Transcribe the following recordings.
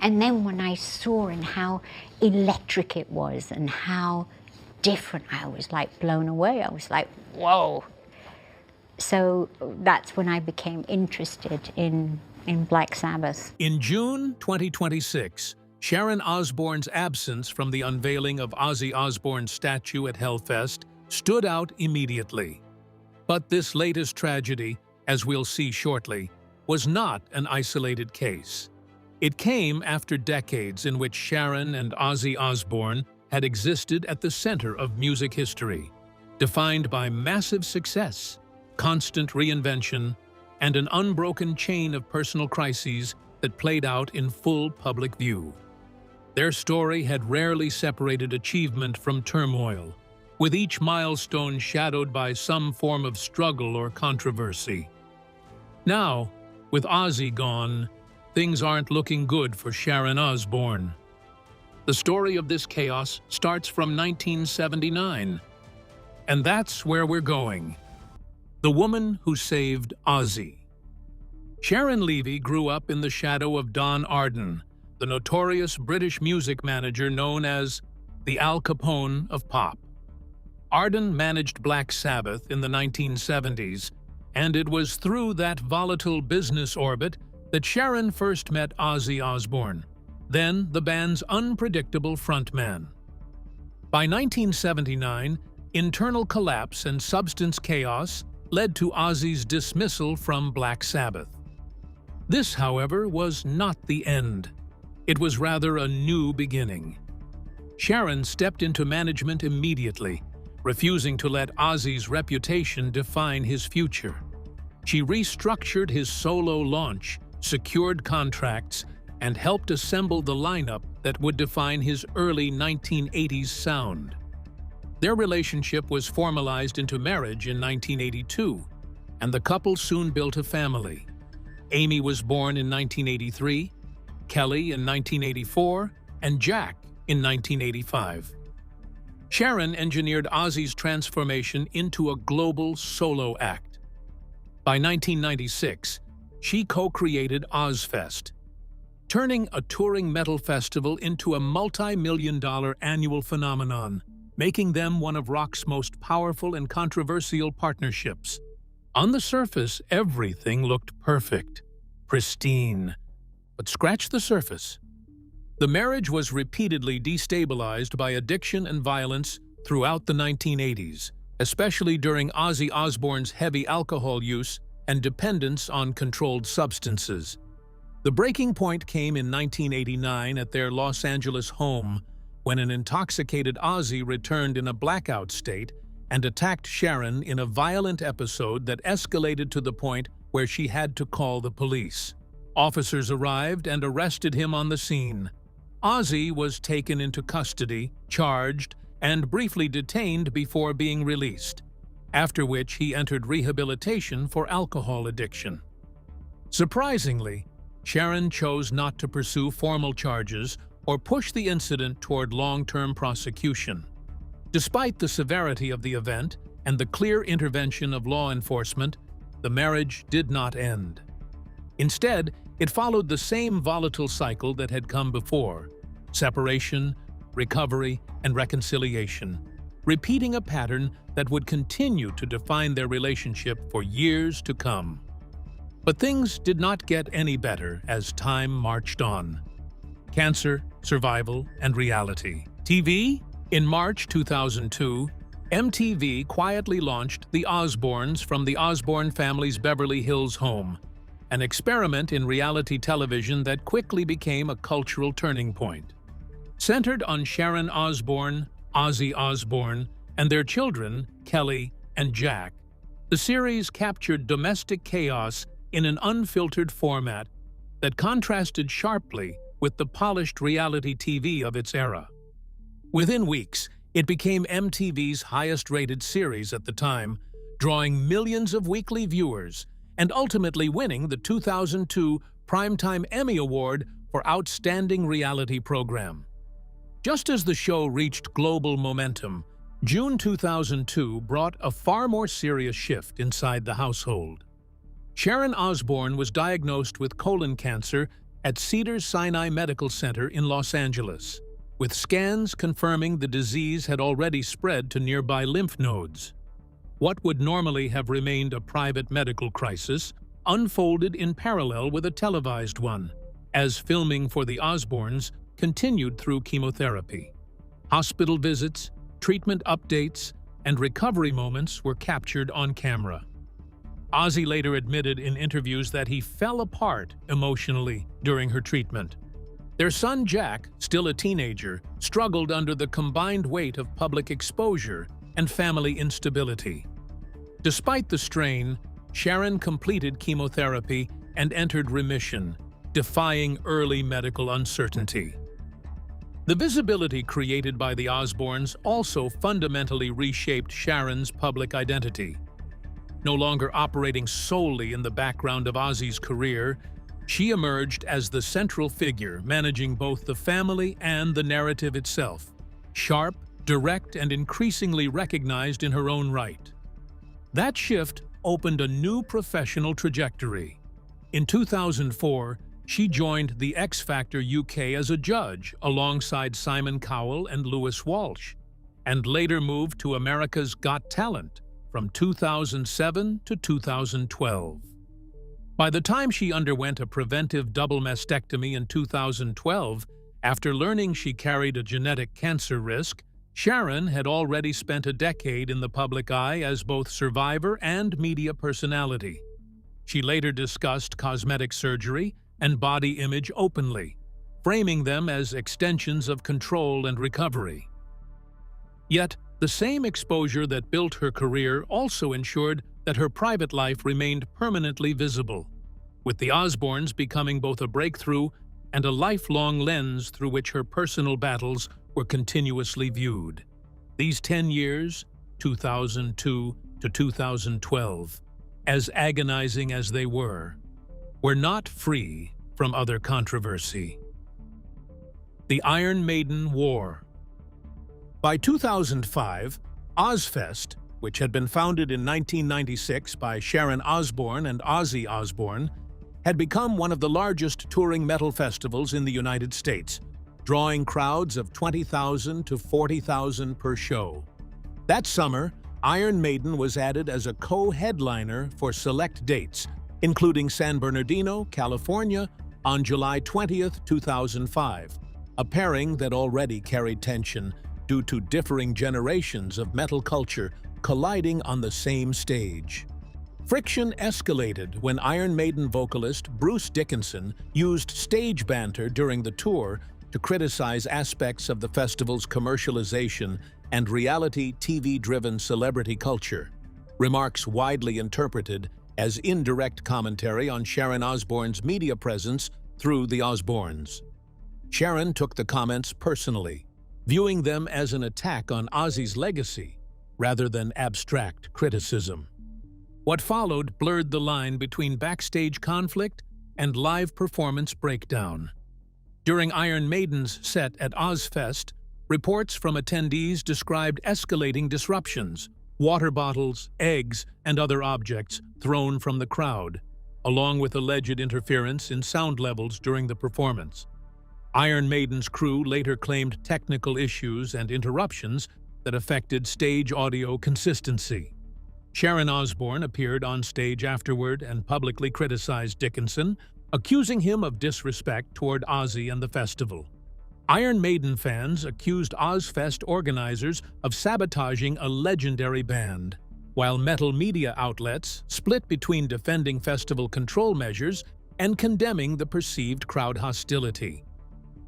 And then when I saw and how electric it was and how different, I was like blown away. I was like, whoa. So that's when I became interested in Black Sabbath. In June 2026, Sharon Osbourne's absence from the unveiling of Ozzy Osbourne's statue at Hellfest stood out immediately. But this latest tragedy, as we'll see shortly, was not an isolated case. It came after decades in which Sharon and Ozzy Osbourne had existed at the center of music history, defined by massive success, constant reinvention, and an unbroken chain of personal crises that played out in full public view. Their story had rarely separated achievement from turmoil, with each milestone shadowed by some form of struggle or controversy. Now, with Ozzy gone, things aren't looking good for Sharon Osbourne. The story of this chaos starts from 1979, and that's where we're going. The woman who saved Ozzy. Sharon Levy grew up in the shadow of Don Arden, the notorious British music manager known as the Al Capone of pop. Arden managed Black Sabbath in the 1970s, and it was through that volatile business orbit that Sharon first met Ozzy Osbourne, then the band's unpredictable frontman. By 1979, internal collapse and substance chaos led to Ozzy's dismissal from Black Sabbath. This, however, was not the end. It was rather a new beginning. Sharon stepped into management immediately, refusing to let Ozzy's reputation define his future. She restructured his solo launch, secured contracts, and helped assemble the lineup that would define his early 1980s sound. Their relationship was formalized into marriage in 1982, and the couple soon built a family. Amy was born in 1983, Kelly in 1984, and Jack in 1985. Sharon engineered Ozzy's transformation into a global solo act. By 1996, she co-created Ozzfest, turning a touring metal festival into a multi-million-dollar annual phenomenon, making them one of rock's most powerful and controversial partnerships. On the surface, everything looked perfect, pristine. But scratch the surface. The marriage was repeatedly destabilized by addiction and violence throughout the 1980s, especially during Ozzy Osbourne's heavy alcohol use and dependence on controlled substances. The breaking point came in 1989 at their Los Angeles home, when an intoxicated Ozzy returned in a blackout state and attacked Sharon in a violent episode that escalated to the point where she had to call the police. Officers arrived and arrested him on the scene. Ozzy was taken into custody, charged, and briefly detained before being released, after which he entered rehabilitation for alcohol addiction. Surprisingly, Sharon chose not to pursue formal charges or push the incident toward long-term prosecution. Despite the severity of the event and the clear intervention of law enforcement, the marriage did not end. Instead, it followed the same volatile cycle that had come before: separation, recovery, and reconciliation, repeating a pattern that would continue to define their relationship for years to come. But things did not get any better as time marched on. Cancer, survival, and reality. TV? In March 2002, MTV quietly launched The Osbournes from the Osborne family's Beverly Hills home, an experiment in reality television that quickly became a cultural turning point. Centered on Sharon Osbourne, Ozzy Osbourne, and their children, Kelly and Jack, the series captured domestic chaos in an unfiltered format that contrasted sharply with the polished reality TV of its era. Within weeks, it became MTV's highest-rated series at the time, drawing millions of weekly viewers and ultimately winning the 2002 Primetime Emmy Award for Outstanding Reality Program. Just as the show reached global momentum, June 2002 brought a far more serious shift inside the household. Sharon Osbourne was diagnosed with colon cancer at Cedars-Sinai Medical Center in Los Angeles, with scans confirming the disease had already spread to nearby lymph nodes. What would normally have remained a private medical crisis unfolded in parallel with a televised one, as filming for the Osbournes continued through chemotherapy. Hospital visits, treatment updates, and recovery moments were captured on camera. Ozzy later admitted in interviews that he fell apart emotionally during her treatment. Their son Jack, still a teenager, struggled under the combined weight of public exposure and family instability. Despite the strain, Sharon completed chemotherapy and entered remission, defying early medical uncertainty. The visibility created by the Osbournes also fundamentally reshaped Sharon's public identity. No longer operating solely in the background of Ozzy's career, she emerged as the central figure managing both the family and the narrative itself, sharp, direct, and increasingly recognized in her own right. That shift opened a new professional trajectory. In 2004, she joined the X Factor UK as a judge alongside Simon Cowell and Lewis Walsh, and later moved to America's Got Talent from 2007 to 2012. By the time she underwent a preventive double mastectomy in 2012, after learning she carried a genetic cancer risk, Sharon had already spent a decade in the public eye as both survivor and media personality. She later discussed cosmetic surgery and body image openly, framing them as extensions of control and recovery. Yet, the same exposure that built her career also ensured that her private life remained permanently visible, with the Osbournes becoming both a breakthrough and a lifelong lens through which her personal battles were continuously viewed. These 10 years, 2002 to 2012, as agonizing as they were not free from other controversy. The Iron Maiden War. By 2005, Ozzfest, which had been founded in 1996 by Sharon Osbourne and Ozzy Osbourne, had become one of the largest touring metal festivals in the United States, drawing crowds of 20,000 to 40,000 per show. That summer, Iron Maiden was added as a co-headliner for select dates, including San Bernardino, California, on July 20, 2005, a pairing that already carried tension due to differing generations of metal culture colliding on the same stage. Friction escalated when Iron Maiden vocalist Bruce Dickinson used stage banter during the tour to criticize aspects of the festival's commercialization and reality TV-driven celebrity culture, remarks widely interpreted as indirect commentary on Sharon Osbourne's media presence through the Osbournes. Sharon took the comments personally, viewing them as an attack on Ozzy's legacy rather than abstract criticism. What followed blurred the line between backstage conflict and live performance breakdown. During Iron Maiden's set at Ozzfest, reports from attendees described escalating disruptions, water bottles, eggs, and other objects thrown from the crowd, along with alleged interference in sound levels during the performance. Iron Maiden's crew later claimed technical issues and interruptions that affected stage audio consistency. Sharon Osbourne appeared on stage afterward and publicly criticized Dickinson, accusing him of disrespect toward Ozzy and the festival. Iron Maiden fans accused Ozzfest organizers of sabotaging a legendary band, while metal media outlets split between defending festival control measures and condemning the perceived crowd hostility.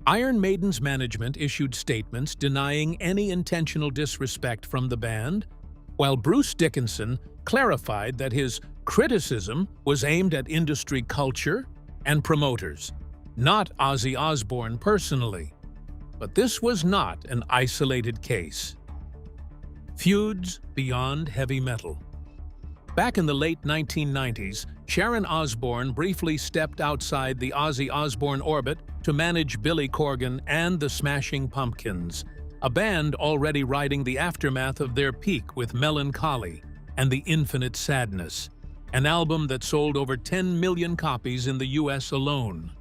Iron Maiden's management issued statements denying any intentional disrespect from the band, while Bruce Dickinson clarified that his criticism was aimed at industry culture and promoters, not Ozzy Osbourne personally. But this was not an isolated case. Feuds beyond heavy metal. Back in the late 1990s, Sharon Osbourne briefly stepped outside the Ozzy Osbourne orbit to manage Billy Corgan and the Smashing Pumpkins, a band already riding the aftermath of their peak with Melancholy and the Infinite Sadness, an album that sold over 10 million copies in the US alone.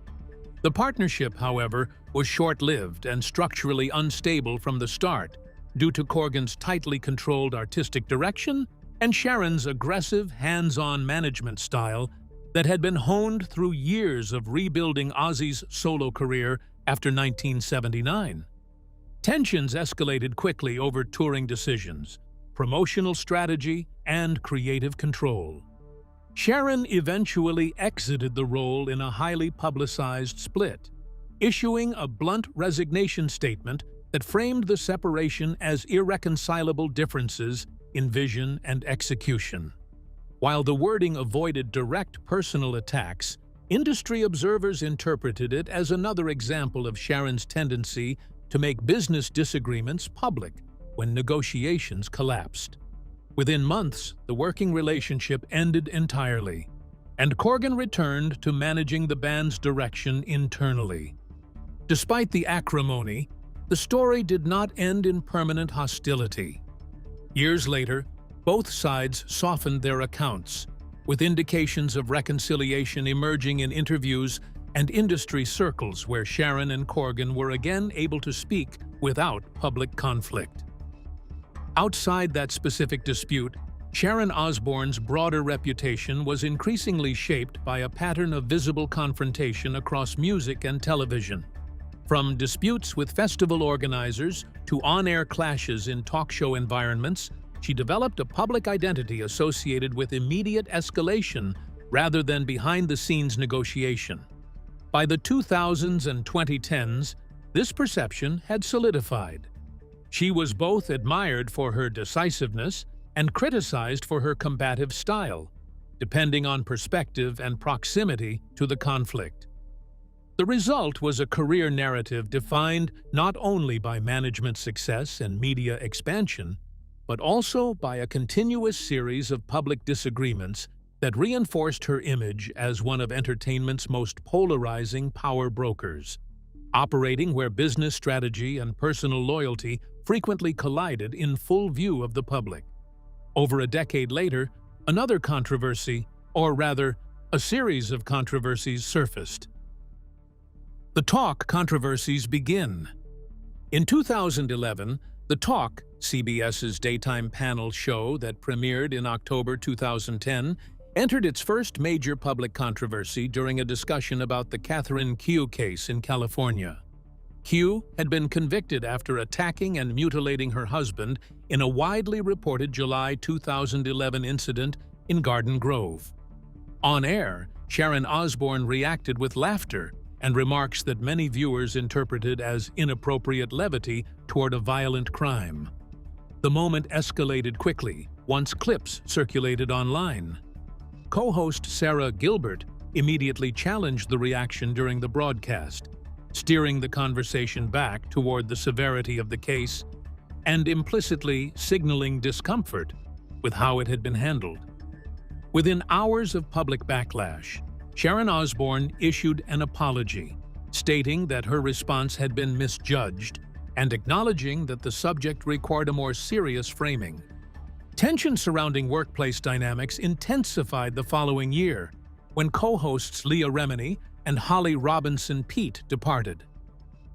The partnership, however, was short-lived and structurally unstable from the start, due to Corgan's tightly controlled artistic direction and Sharon's aggressive, hands-on management style that had been honed through years of rebuilding Ozzy's solo career after 1979. Tensions escalated quickly over touring decisions, promotional strategy, and creative control. Sharon eventually exited the role in a highly publicized split, issuing a blunt resignation statement that framed the separation as irreconcilable differences in vision and execution. While the wording avoided direct personal attacks, industry observers interpreted it as another example of Sharon's tendency to make business disagreements public when negotiations collapsed. Within months, the working relationship ended entirely, and Corgan returned to managing the band's direction internally. Despite the acrimony, the story did not end in permanent hostility. Years later, both sides softened their accounts, with indications of reconciliation emerging in interviews and industry circles where Sharon and Corgan were again able to speak without public conflict. Outside that specific dispute, Sharon Osbourne's broader reputation was increasingly shaped by a pattern of visible confrontation across music and television. From disputes with festival organizers to on-air clashes in talk show environments, she developed a public identity associated with immediate escalation rather than behind-the-scenes negotiation. By the 2000s and 2010s, this perception had solidified. She was both admired for her decisiveness and criticized for her combative style, depending on perspective and proximity to the conflict. The result was a career narrative defined not only by management success and media expansion, but also by a continuous series of public disagreements that reinforced her image as one of entertainment's most polarizing power brokers, operating where business strategy and personal loyalty frequently collided in full view of the public. Over a decade later, another controversy, or rather, a series of controversies surfaced. The Talk controversies begin. In 2011, The Talk, CBS's daytime panel show that premiered in October 2010, entered its first major public controversy during a discussion about the Catherine Q case in California. Q had been convicted after attacking and mutilating her husband in a widely reported July 2011 incident in Garden Grove. On air, Sharon Osbourne reacted with laughter and remarks that many viewers interpreted as inappropriate levity toward a violent crime. The moment escalated quickly once clips circulated online. Co-host Sarah Gilbert immediately challenged the reaction during the broadcast, steering the conversation back toward the severity of the case and implicitly signaling discomfort with how it had been handled. Within hours of public backlash, Sharon Osbourne issued an apology, stating that her response had been misjudged and acknowledging that the subject required a more serious framing. Tension surrounding workplace dynamics intensified the following year, when co-hosts Leah Remini and Holly Robinson Peete departed.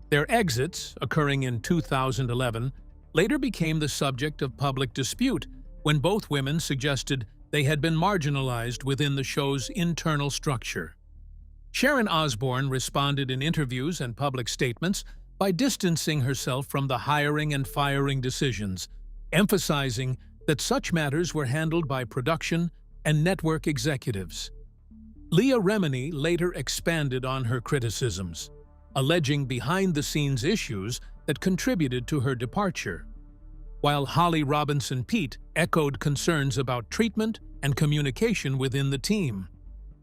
Their exits, occurring in 2011, later became the subject of public dispute when both women suggested they had been marginalized within the show's internal structure. Sharon Osbourne responded in interviews and public statements by distancing herself from the hiring and firing decisions, emphasizing that such matters were handled by production and network executives. Leah Remini later expanded on her criticisms, alleging behind-the-scenes issues that contributed to her departure, while Holly Robinson Peete echoed concerns about treatment and communication within the team.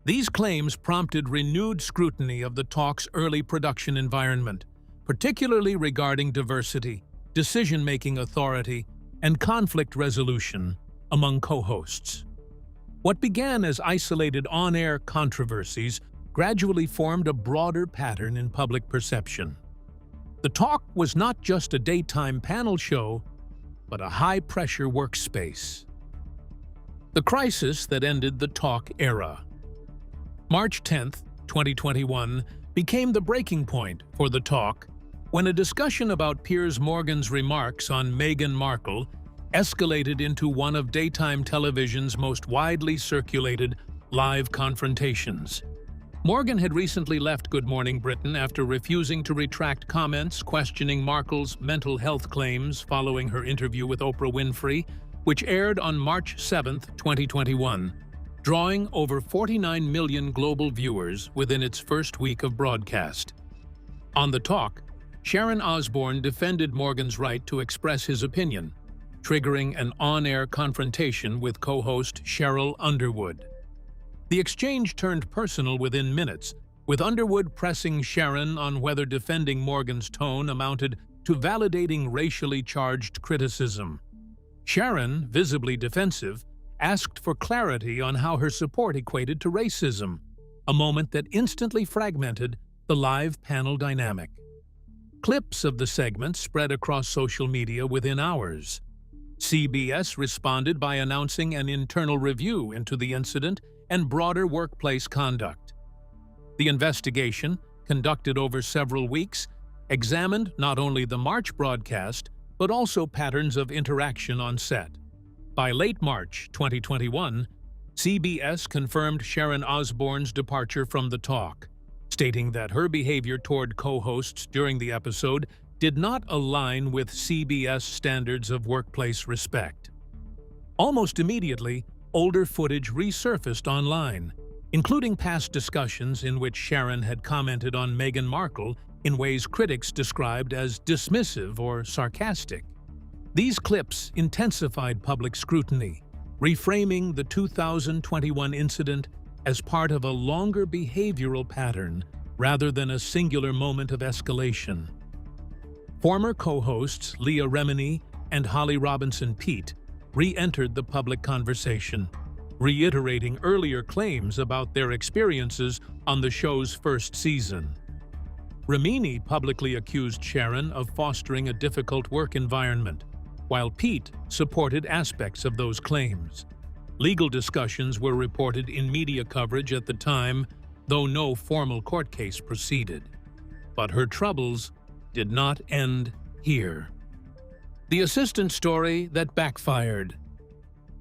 These claims prompted renewed scrutiny of the Talk's early production environment, particularly regarding diversity, decision-making authority, and conflict resolution among co-hosts. What began as isolated on-air controversies gradually formed a broader pattern in public perception. The Talk was not just a daytime panel show, but a high-pressure workspace. The crisis that ended the Talk era. March 10, 2021, became the breaking point for the talk when a discussion about Piers Morgan's remarks on Meghan Markle escalated into one of daytime television's most widely circulated live confrontations. Morgan had recently left Good Morning Britain after refusing to retract comments questioning Markle's mental health claims following her interview with Oprah Winfrey, which aired on March 7, 2021, drawing over 49 million global viewers within its first week of broadcast. On the talk, Sharon Osbourne defended Morgan's right to express his opinion, triggering an on-air confrontation with co-host Cheryl Underwood. The exchange turned personal within minutes, with Underwood pressing Sharon on whether defending Morgan's tone amounted to validating racially charged criticism. Sharon, visibly defensive, asked for clarity on how her support equated to racism, a moment that instantly fragmented the live panel dynamic. Clips of the segment spread across social media within hours. CBS responded by announcing an internal review into the incident and broader workplace conduct. The investigation, conducted over several weeks, examined not only the March broadcast, but also patterns of interaction on set. By late March 2021, CBS confirmed Sharon Osbourne's departure from the talk, stating that her behavior toward co-hosts during the episode did not align with CBS standards of workplace respect. Almost immediately, older footage resurfaced online, including past discussions in which Sharon had commented on Meghan Markle in ways critics described as dismissive or sarcastic. These clips intensified public scrutiny, reframing the 2021 incident as part of a longer behavioral pattern rather than a singular moment of escalation. Former co-hosts Leah Remini and Holly Robinson Peete re-entered the public conversation, reiterating earlier claims about their experiences on the show's first season. Remini publicly accused Sharon of fostering a difficult work environment, while Peete supported aspects of those claims. Legal discussions were reported in media coverage at the time, though no formal court case proceeded. But her troubles did not end here. The assistant story that backfired.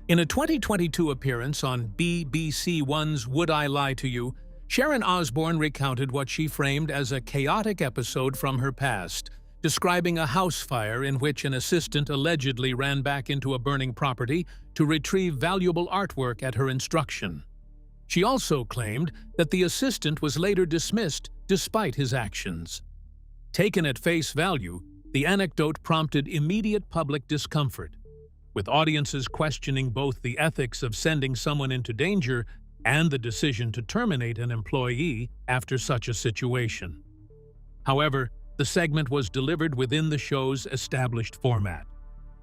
In a 2022 appearance on BBC One's Would I Lie to You, Sharon Osbourne recounted what she framed as a chaotic episode from her past, describing a house fire in which an assistant allegedly ran back into a burning property to retrieve valuable artwork at her instruction. She also claimed that the assistant was later dismissed despite his actions. Taken at face value, the anecdote prompted immediate public discomfort, with audiences questioning both the ethics of sending someone into danger and the decision to terminate an employee after such a situation. However, the segment was delivered within the show's established format,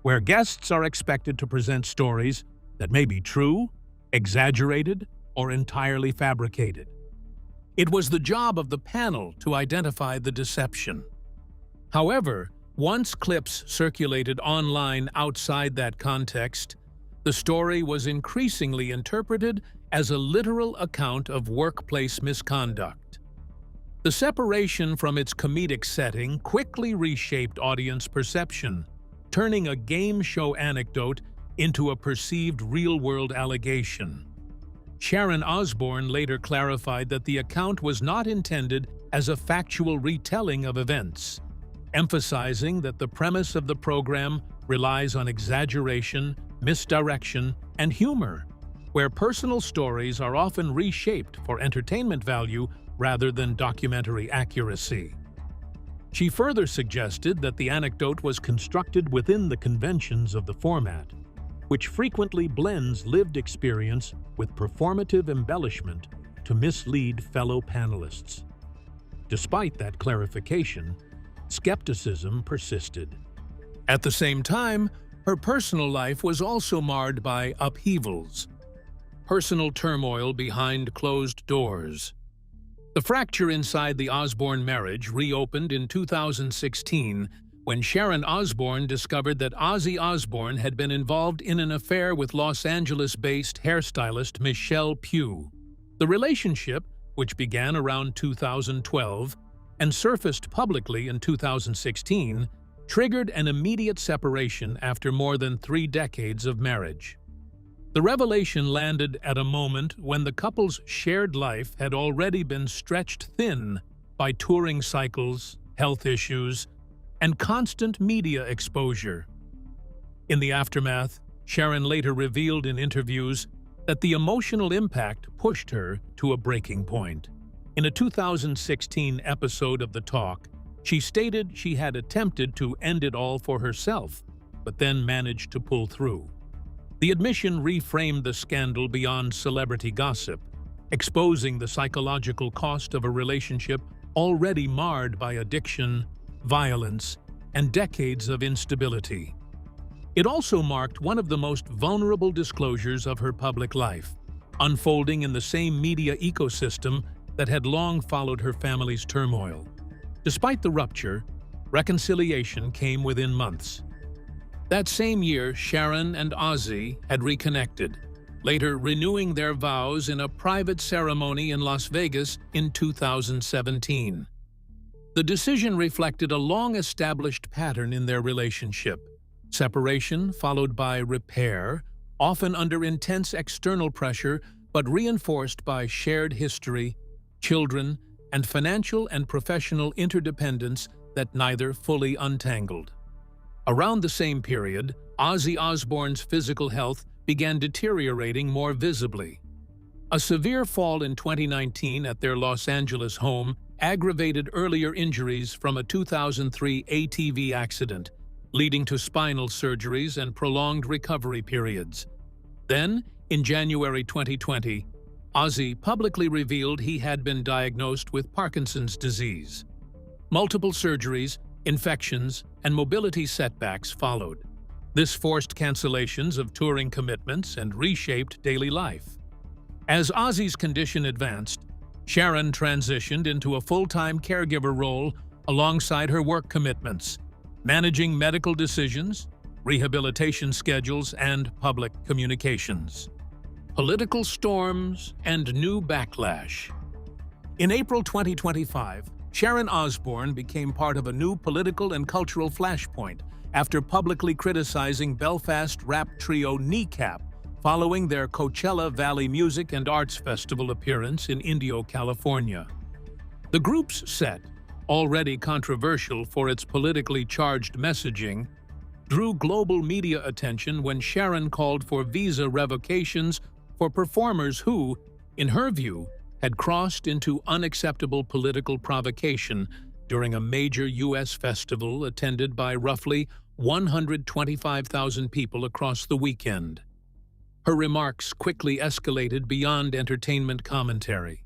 where guests are expected to present stories that may be true, exaggerated, or entirely fabricated. It was the job of the panel to identify the deception. However, once clips circulated online outside that context, the story was increasingly interpreted as a literal account of workplace misconduct. The separation from its comedic setting quickly reshaped audience perception, turning a game show anecdote into a perceived real-world allegation. Sharon Osbourne later clarified that the account was not intended as a factual retelling of events, emphasizing that the premise of the program relies on exaggeration, misdirection, and humor, where personal stories are often reshaped for entertainment value rather than documentary accuracy. She further suggested that the anecdote was constructed within the conventions of the format, which frequently blends lived experience with performative embellishment to mislead fellow panelists. Despite that clarification, skepticism persisted. At the same time, her personal life was also marred by upheavals, personal turmoil behind closed doors. The fracture inside the Osbourne marriage reopened in 2016 when Sharon Osbourne discovered that Ozzy Osbourne had been involved in an affair with Los Angeles-based hairstylist Michelle Pugh. The relationship, which began around 2012 and surfaced publicly in 2016, triggered an immediate separation after more than 3 decades of marriage. The revelation landed at a moment when the couple's shared life had already been stretched thin by touring cycles, health issues, and constant media exposure. In the aftermath, Sharon later revealed in interviews that the emotional impact pushed her to a breaking point. In a 2016 episode of The Talk, she stated she had attempted to end it all for herself, but then managed to pull through. The admission reframed the scandal beyond celebrity gossip, exposing the psychological cost of a relationship already marred by addiction, violence, and decades of instability. It also marked one of the most vulnerable disclosures of her public life, unfolding in the same media ecosystem that had long followed her family's turmoil. Despite the rupture, reconciliation came within months. That same year, Sharon and Ozzy had reconnected, later renewing their vows in a private ceremony in Las Vegas in 2017. The decision reflected a long-established pattern in their relationship: separation followed by repair, often under intense external pressure but reinforced by shared history, children, and financial and professional interdependence that neither fully untangled. Around the same period, Ozzy Osbourne's physical health began deteriorating more visibly. A severe fall in 2019 at their Los Angeles home aggravated earlier injuries from a 2003 ATV accident, leading to spinal surgeries and prolonged recovery periods. Then, in January 2020, Ozzy publicly revealed he had been diagnosed with Parkinson's disease. Multiple surgeries, infections, and mobility setbacks followed. This forced cancellations of touring commitments and reshaped daily life. As Ozzy's condition advanced, Sharon transitioned into a full-time caregiver role alongside her work commitments, managing medical decisions, rehabilitation schedules, and public communications. Political storms and new backlash. In April 2025, Sharon Osbourne became part of a new political and cultural flashpoint after publicly criticizing Belfast rap trio Kneecap following their Coachella Valley Music and Arts Festival appearance in Indio, California. The group's set, already controversial for its politically charged messaging, drew global media attention when Sharon called for visa revocations for performers who, in her view, had crossed into unacceptable political provocation during a major U.S. festival attended by roughly 125,000 people across the weekend. Her remarks quickly escalated beyond entertainment commentary.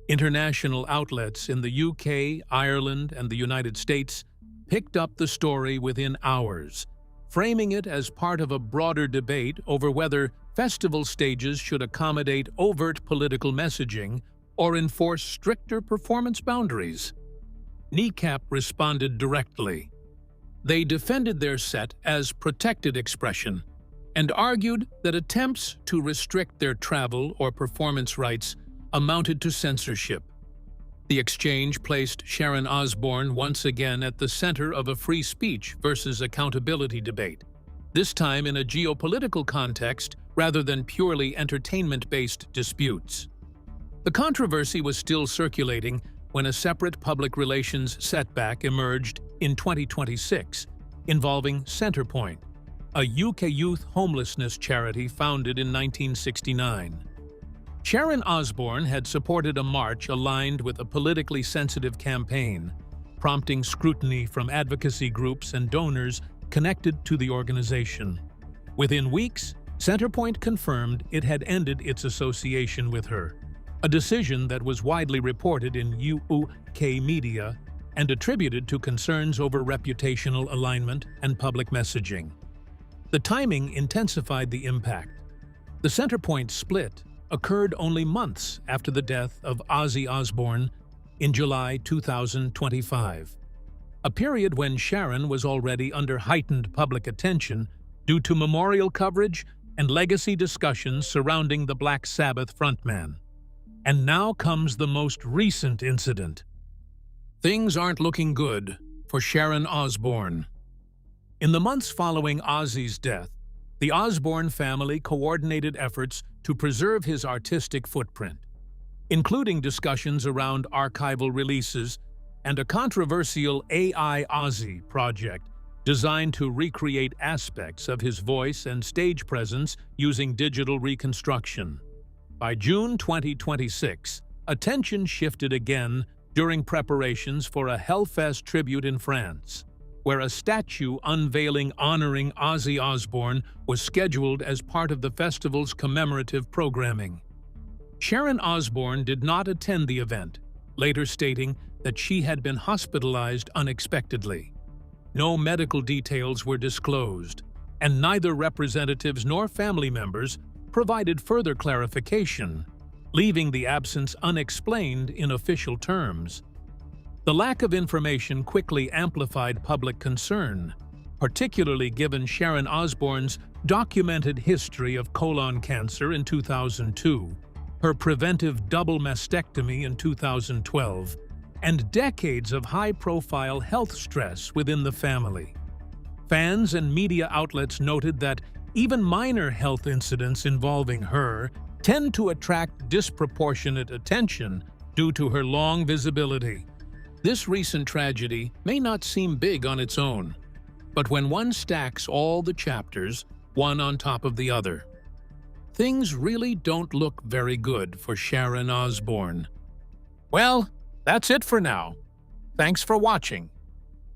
International outlets in the UK, Ireland, and the United States picked up the story within hours, framing it as part of a broader debate over whether festival stages should accommodate overt political messaging or enforce stricter performance boundaries. Kneecap responded directly. They defended their set as protected expression and argued that attempts to restrict their travel or performance rights amounted to censorship. The exchange placed Sharon Osbourne once again at the center of a free speech versus accountability debate, this time in a geopolitical context rather than purely entertainment-based disputes. The controversy was still circulating when a separate public relations setback emerged in 2026, involving Centrepoint, a UK youth homelessness charity founded in 1969. Sharon Osbourne had supported a march aligned with a politically sensitive campaign, prompting scrutiny from advocacy groups and donors connected to the organization. Within weeks, Centrepoint confirmed it had ended its association with her, a decision that was widely reported in UK media and attributed to concerns over reputational alignment and public messaging. The timing intensified the impact. The Centrepoint split occurred only months after the death of Ozzy Osbourne in July 2025, a period when Sharon was already under heightened public attention due to memorial coverage and legacy discussions surrounding the Black Sabbath frontman. And now comes the most recent incident. Things aren't looking good for Sharon Osbourne. In the months following Ozzy's death, the Osbourne family coordinated efforts to preserve his artistic footprint, including discussions around archival releases and a controversial AI Ozzy project designed to recreate aspects of his voice and stage presence using digital reconstruction. By June 2026, attention shifted again during preparations for a Hellfest tribute in France, where a statue unveiling honoring Ozzy Osbourne was scheduled as part of the festival's commemorative programming. Sharon Osbourne did not attend the event, later stating that she had been hospitalized unexpectedly. No medical details were disclosed, and neither representatives nor family members provided further clarification, leaving the absence unexplained in official terms. The lack of information quickly amplified public concern, particularly given Sharon Osbourne's documented history of colon cancer in 2002, her preventive double mastectomy in 2012, and decades of high-profile health stress within the family. Fans and media outlets noted that even minor health incidents involving her tend to attract disproportionate attention due to her long visibility. This recent tragedy may not seem big on its own, but when one stacks all the chapters, one on top of the other, things really don't look very good for Sharon Osbourne. Well, that's it for now. Thanks for watching.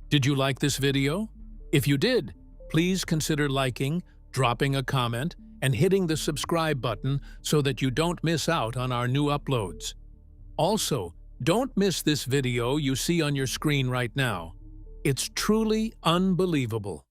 Did you like this video? If you did, please consider liking, dropping a comment, and hitting the subscribe button so that you don't miss out on our new uploads. Also, don't miss this video you see on your screen right now. It's truly unbelievable.